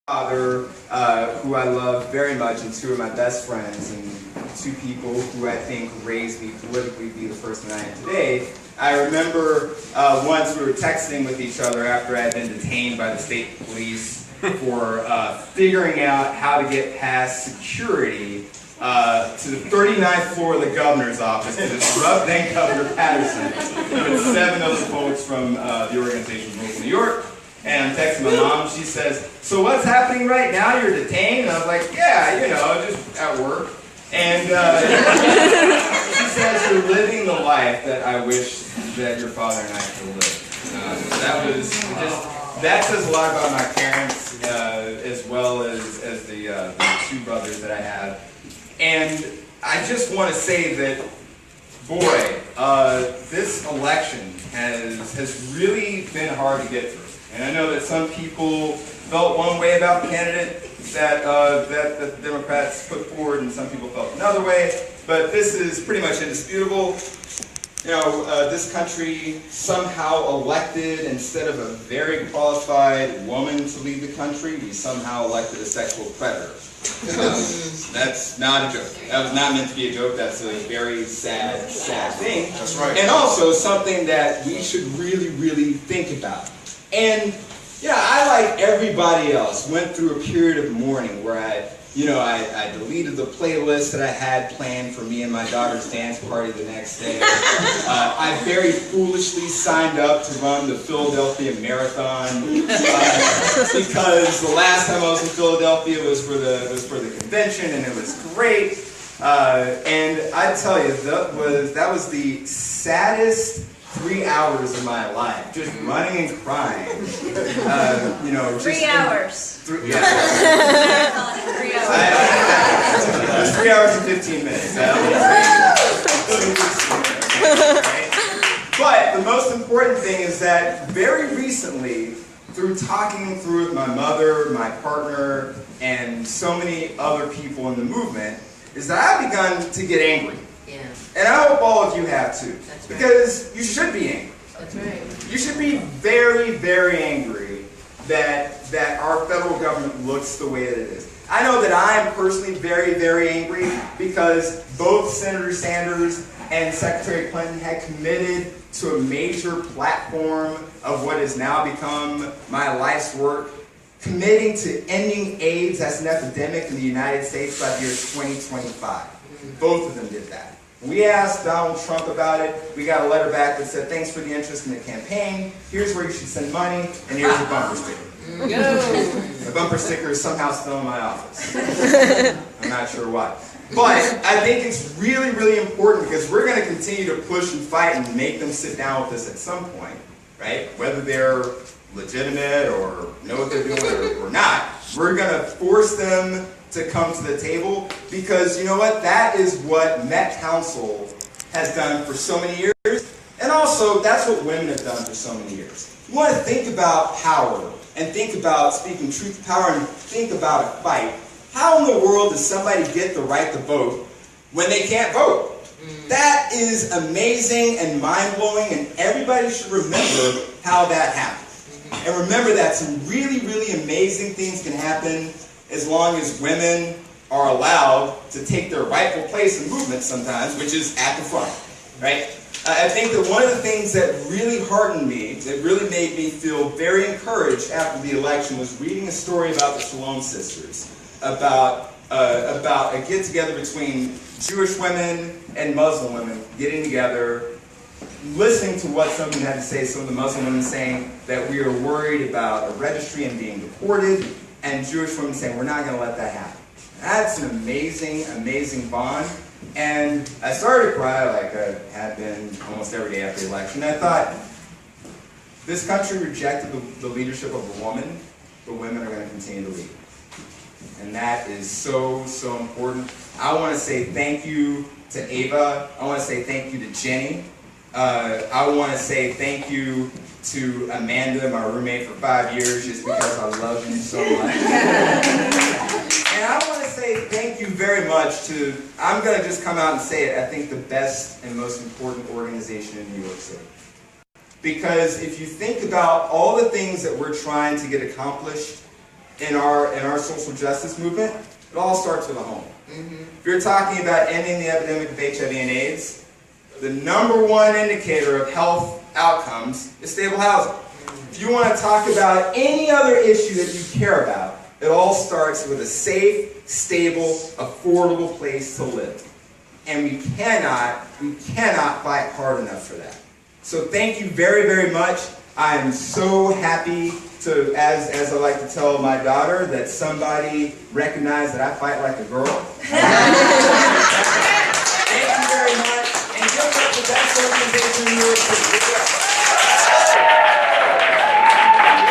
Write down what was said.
father, who I love very much, and two of my best friends, and two people who I think raised me politically to be the person I am today. I remember once we were texting with each other after I had been detained by the state police for figuring out how to get past security to the 39th floor of the governor's office to disrupt then Governor Patterson with 7 other folks from the organization from New York. And I'm texting my mom, she says, "So what's happening right now? You're detained?" And I was like, "Yeah, you know, just at work." And she says, "You're living the life that I wish that your father and I could live." That says a lot about my parents, as well as the 2 brothers that I have. And I just want to say that, boy, this election has really been hard to get through. And I know that some people felt one way about the candidate that the Democrats put forward, and some people felt another way. But this is pretty much indisputable. You know, this country somehow elected, instead of a very qualified woman to lead the country, we somehow elected a sexual predator. That's not a joke. That was not meant to be a joke. That's a very sad thing. That's right. And also something that we should really think about. And, you know, I, like everybody else, went through a period of mourning where I deleted the playlist that I had planned for me and my daughter's dance party the next day. I very foolishly signed up to run the Philadelphia Marathon because the last time I was in Philadelphia was for the convention, and it was great. And I tell you, that was the saddest 3 hours of my life, just running and crying. You know, 3 hours. Yeah. 3 hours. It was 3 hours and 15 minutes. But the most important thing is that very recently, through talking through with my mother, my partner, and so many other people in the movement, is that I've begun to get angry. Yeah. And I hope all of you have too. That's right. Because you should be angry. That's right. You should be very angry that our federal government looks the way that it is. I know that I am personally very angry because both Senator Sanders and Secretary Clinton had committed to a major platform of what has now become my life's work, committing to ending AIDS as an epidemic in the United States by the year 2025. Both of them did that. We asked Donald Trump about it. We got a letter back that said, "Thanks for the interest in the campaign. Here's where you should send money, and here's your bumper sticker." The bumper sticker is somehow still in my office. I'm not sure why. But I think it's really important because we're going to continue to push and fight and make them sit down with us at some point, right? Whether they're legitimate or know what they're doing or not, we're going to force them to come to the table, because you know what? That is what Met Council has done for so many years, and also that's what women have done for so many years. You want to think about power, and think about speaking truth to power, and think about a fight. How in the world does somebody get the right to vote when they can't vote? That is amazing and mind-blowing, and everybody should remember how that happened. And remember that some really amazing things can happen as long as women are allowed to take their rightful place in movement sometimes, which is at the front, right? I think that one of the things that really heartened me, that really made me feel very encouraged after the election, was reading a story about the Shalom Sisters, about a get-together between Jewish women and Muslim women getting together, listening to what some of them had to say. Some of the Muslim women saying that we are worried about a registry and being deported, and Jewish women saying we're not going to let that happen. That's an amazing bond. And I started to cry, like I had been almost every day after the election. I thought, this country rejected the leadership of a woman, but women are going to continue to lead. And that is so important. I want to say thank you to Ava. I want to say thank you to Jenny. I want to say thank you to Amanda, my roommate for 5 years, just because I love you so much. And I want to say thank you very much to, I'm going to just come out and say it, I think the best and most important organization in New York City. Because if you think about all the things that we're trying to get accomplished, in our social justice movement, it all starts with a home. If you're talking about ending the epidemic of HIV and AIDS, the #1 indicator of health outcomes is stable housing. If you want to talk about any other issue that you care about, it all starts with a safe, stable, affordable place to live. And we cannot fight hard enough for that. So thank you very, very much. I am so happy to, as I like to tell my daughter, that somebody recognized that I fight like a girl. Thank you very much. And give us the best organization in New York City.